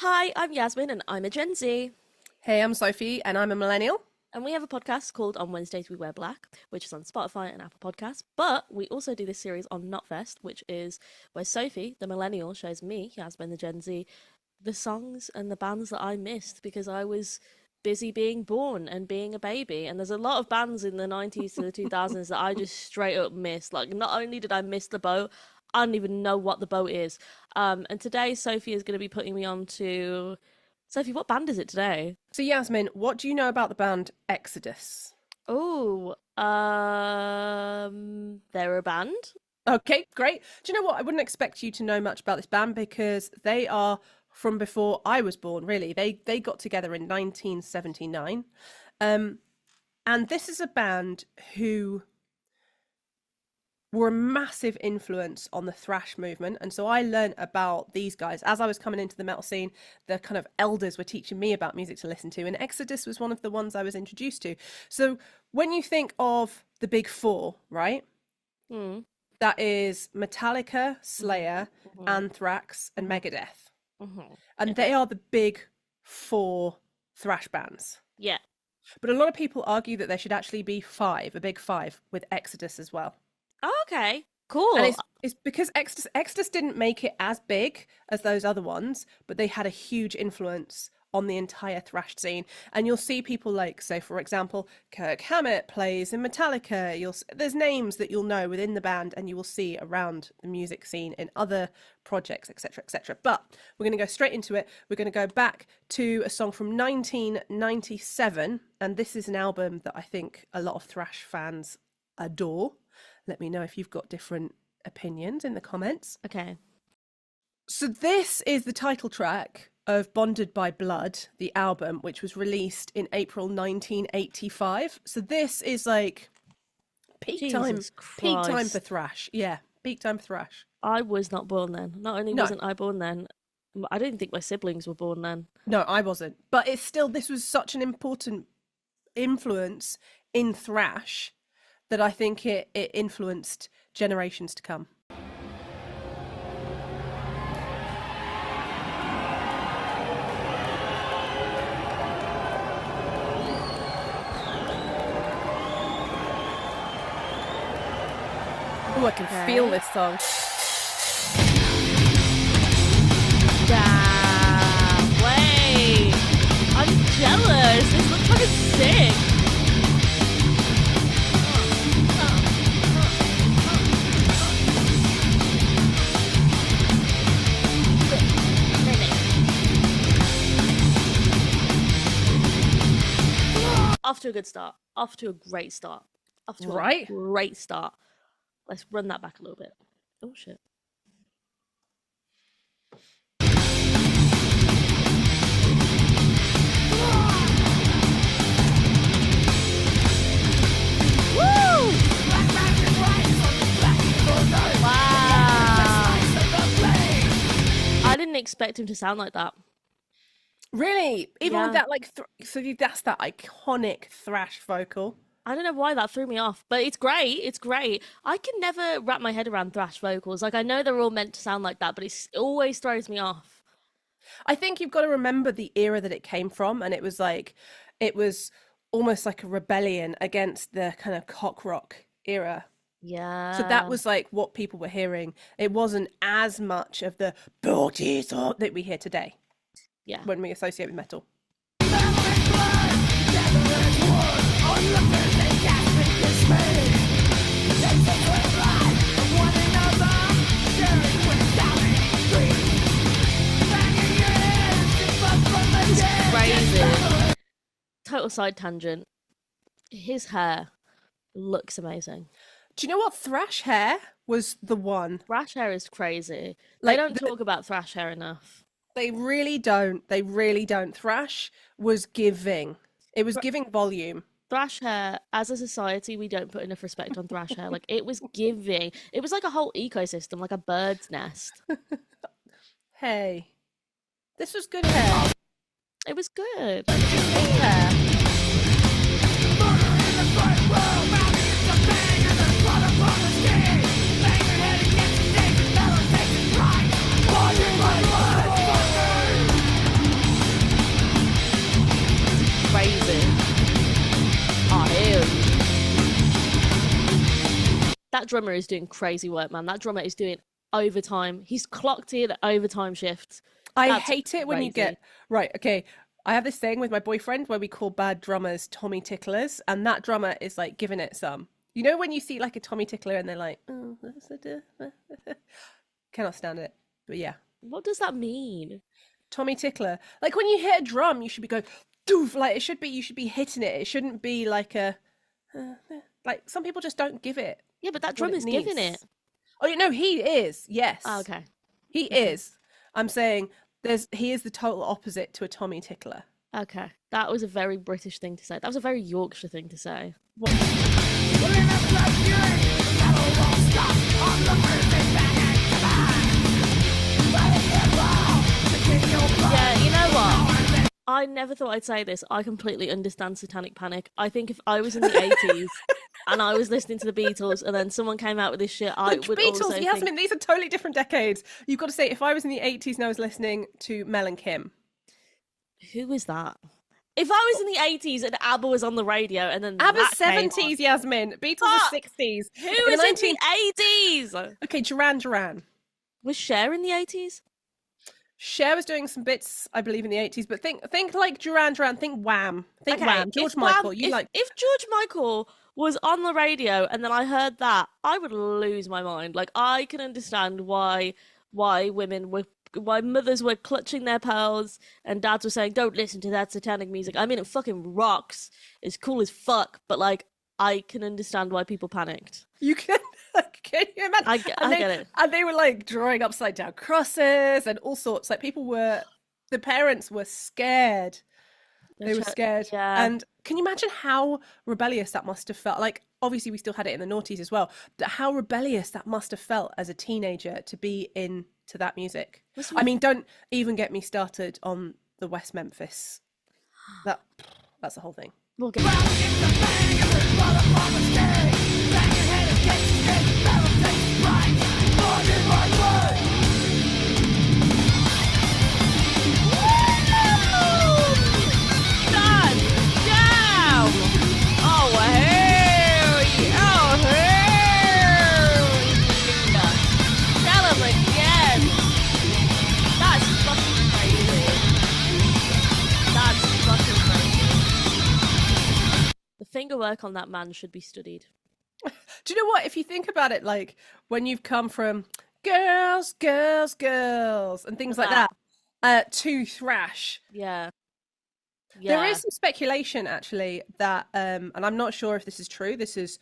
Hi, I'm Yasmine and I'm a Gen Z. Hey, I'm Sophie and I'm a Millennial. And we have a podcast called On Wednesdays We Wear Black, which is on Spotify and Apple Podcasts. But we also do this series on Knotfest, which is where Sophie, the Millennial, shows me, Yasmine, the Gen Z, the songs and the bands that I missed because I was busy being born and being a baby. And there's a lot of bands in the 90s to the 2000s that I just straight up missed. Like, not only did I miss the boat, I don't even know what the boat is. And today, Sophie is going to be putting me on to... Sophie, what band is it today? So, Yasmine, what do you know about the band Exodus? Oh, they're a band. Okay, great. Do you know what? I wouldn't expect you to know much about this band because they are from before I was born, really. They got together in 1979. And this is a band who were a massive influence on the thrash movement. And so I learned about these guys as I was coming into the metal scene. The kind of elders were teaching me about music to listen to, and Exodus was one of the ones I was introduced to. So when you think of the big four, right? That is Metallica, Slayer, Anthrax, and Megadeth. And they are the big four thrash bands. Yeah. But a lot of people argue that there should actually be five, a big five, with Exodus as well. Oh, okay. Cool. And it's because Exodus didn't make it as big as those other ones, but they had a huge influence on the entire thrash scene. And you'll see people like, so for example, Kirk Hammett plays in Metallica. There's names that you'll know within the band and you will see around the music scene in other projects, etc., etc. But we're going to go straight into it. We're going to go back to a song from 1997, and this is an album that I think a lot of thrash fans adore. Let me know if you've got different opinions in the comments. Okay. So this is the title track of Bonded by Blood, the album, which was released in April 1985. So this is like peak time for thrash. Yeah, peak time for thrash. I was not born then. Not only wasn't I born then, I don't think my siblings were born then. No, I wasn't. But it's still, this was such an important influence in thrash that I think it influenced generations to come. Oh, I can feel this song. Damn, wait. I'm jealous. This looks fucking sick. Off to a good start. Off to a great start. Off to a great start. Let's run that back a little bit. Oh, shit. Woo! Wow. I didn't expect him to sound like that. Really? Even with that, like, that's that iconic thrash vocal. I don't know why that threw me off, but it's great. It's great. I can never wrap my head around thrash vocals. Like, I know they're all meant to sound like that, but it always throws me off. I think you've got to remember the era that it came from, and it was almost like a rebellion against the kind of cock rock era. Yeah. So that was like what people were hearing. It wasn't as much of the "Booties" that we hear today. Yeah. When we associate with metal. Crazy. Total side tangent. His hair looks amazing. Do you know what? Thrash hair was the one. Thrash hair is crazy. Like, they don't talk about thrash hair enough. They really don't. They really don't. Thrash was giving. It was giving volume. Thrash hair, as a society, we don't put enough respect on thrash hair. Like, it was giving. It was like a whole ecosystem, like a bird's nest. Hey. This was good hair. It was good. Hair. That drummer is doing crazy work, man. That drummer is doing overtime. He's clocked in overtime shifts. I That's hate it when you crazy. get right. Okay, I have this thing with my boyfriend where we call bad drummers Tommy ticklers, and that drummer is like giving it some. You know when you see like a Tommy tickler and they're like, oh, cannot stand it. But yeah, What does that mean? Tommy tickler. Like when you hit a drum, you should be going doof. Like it should be. You should be hitting it. It shouldn't be like a like some people just don't give it Yeah, but that what drum it is giving it. needs. Oh, you know he is. Oh, Yes, okay. he Okay. is. I'm saying he is the total opposite to a Tommy tickler. Okay. That was a very British thing to say. That was a very Yorkshire thing to say. Yeah, you know what? I never thought I'd say this. I completely understand Satanic Panic. I think if I was in the 80s and I was listening to the Beatles and then someone came out with this shit, I Like would Beatles, also Yasmin, think, these are totally different decades. You've got to say, if I was in the 80s and I was listening to Mel and Kim. who is that? If I was in the 80s and ABBA was on the radio and then ABBA's that came on, 70s, Yasmin. Beatles are fuck! 60s. Who In the was in the 80s? Okay, Duran Duran. Was Cher in the 80s? Cher was doing some bits, I believe, in the 80s, but think like Duran Duran, think Wham. Think Okay, Wham. George Michael, you like... if George Michael was on the radio and then I heard that, I would lose my mind. Like I can understand why why mothers were clutching their pearls and dads were saying, "Don't listen to that satanic music." I mean, it fucking rocks. It's cool as fuck, but like I can understand why people panicked. You can... Can you imagine? I get it. And they were like drawing upside down crosses and all sorts. Like the parents were scared. They were scared. Yeah. And can you imagine how rebellious that must have felt? Like, obviously, we still had it in the noughties as well. But how rebellious that must have felt as a teenager to be into that music. I mean, don't even get me started on the West Memphis. That's the whole thing. We'll get God damn! Oh hell yeah! Oh hell yeah! Tell him again! That's fucking crazy. That's fucking crazy. The finger work on that man should be studied. Do you know what? If you think about it, like when you've come from girls, girls, girls, and things like that, to thrash. Yeah. There is some speculation actually that, and I'm not sure if this is true. This is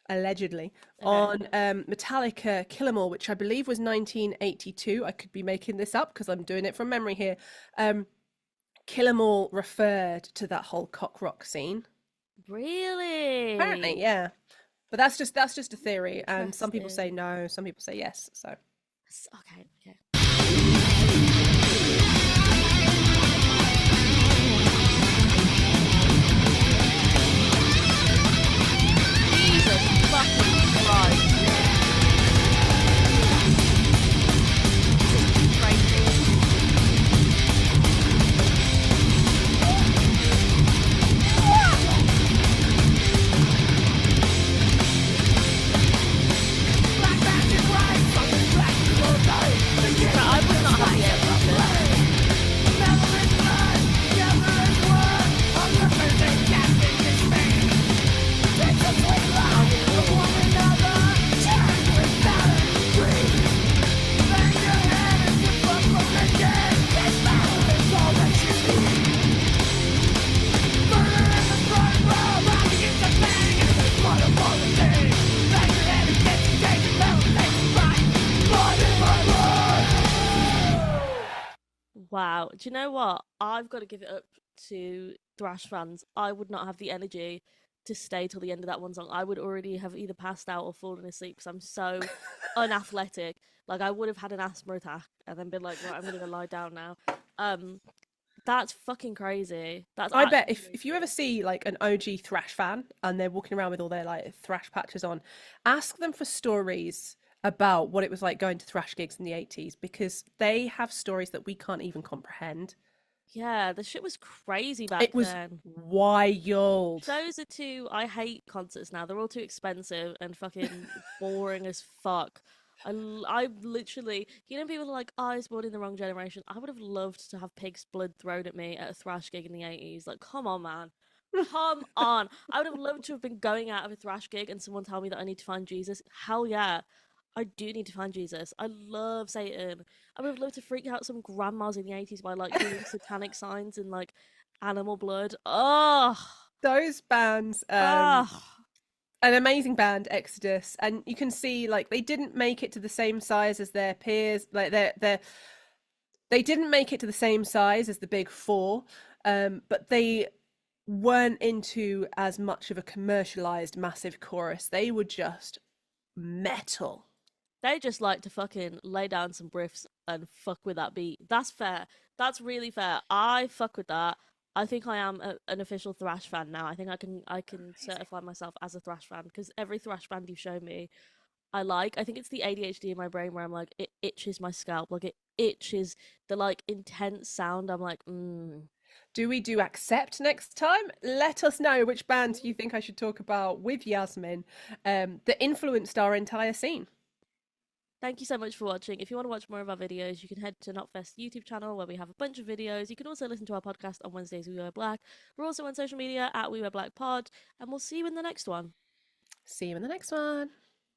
allegedly on Metallica Kill 'Em All, which I believe was 1982. I could be making this up because I'm doing it from memory here. Kill 'Em All referred to that whole cock rock scene. Really? Apparently, yeah. But that's just a theory, and some people say no, some people say yes. So okay. Jesus fucking Christ. Crazy. I would not have the energy for Wow. Do you know what? I've got to give it up to thrash fans. I would not have the energy to stay till the end of that one song. I would already have either passed out or fallen asleep because I'm so unathletic. Like I would have had an asthma attack and then been like, right, I'm gonna go lie down now. That's fucking crazy. I bet if you ever see like an OG thrash fan and they're walking around with all their like thrash patches on, ask them for stories about what it was like going to thrash gigs in the 80s, because they have stories that we can't even comprehend. Yeah, the shit was crazy back It was then. wild. Shows are too. I hate concerts now. They're all too expensive and fucking boring as fuck. I literally, people are like, oh, I was born in the wrong generation. I would have loved to have pig's blood thrown at me at a thrash gig in the 80s. Like, come on, man. Come on. I would have loved to have been going out of a thrash gig and someone tell me that I need to find Jesus. Hell yeah. I do need to find Jesus. I love Satan. I would have loved to freak out some grandmas in the 80s by like doing satanic signs and like animal blood. Oh, Those bands, oh. an amazing band, Exodus, and you can see like they didn't make it to the same size as their peers. Like they didn't make it to the same size as the big four, but they weren't into as much of a commercialized massive chorus. They were just metal. They just like to fucking lay down some riffs and fuck with that beat. That's fair. That's really fair. I fuck with that. I think I am an official thrash fan now. I think I can certify myself as a thrash fan because every thrash band you've shown me, I like. I think it's the ADHD in my brain where I'm like, it itches my scalp, like it itches the like intense sound. I'm like, Do we do accept next time? Let us know which bands you think I should talk about with Yasmin that influenced our entire scene. Thank you so much for watching. If you want to watch more of our videos, you can head to Knotfest YouTube channel where we have a bunch of videos. You can also listen to our podcast on Wednesdays We Wear Black. We're also on social media at We Wear Black Pod, and we'll see you in the next one. See you in the next one.